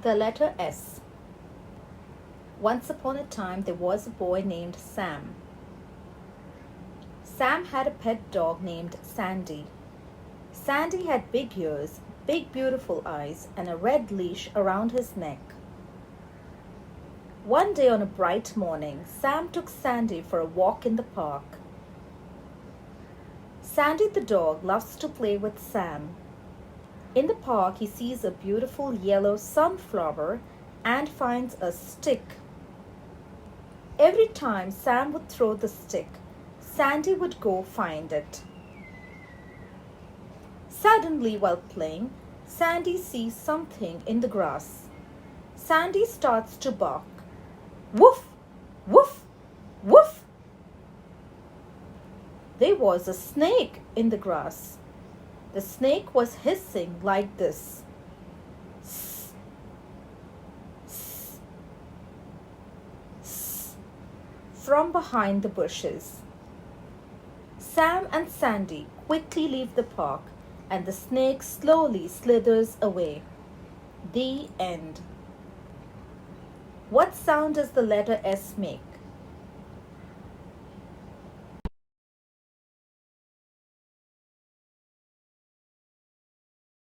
The letter S. Once upon a time, there was a boy named Sam. Sam had a pet dog named Sandy. Sandy had big ears, big beautiful eyes, and a red leash around his neck. One day on a bright morning, Sam took Sandy for a walk in the park. Sandy the dog loves to play with Sam. In the park, he sees a beautiful yellow sunflower and finds a stick. Every time Sam would throw the stick, Sandy would go find it. Suddenly, while playing, Sandy sees something in the grass. Sandy starts to bark. Woof! Woof! Woof! There was a snake in the grass. The snake was hissing like this. Sss, sss, sss, from behind the bushes. Sam and Sandy quickly leave the park and the snake slowly slithers away. The end. What sound does the letter S make?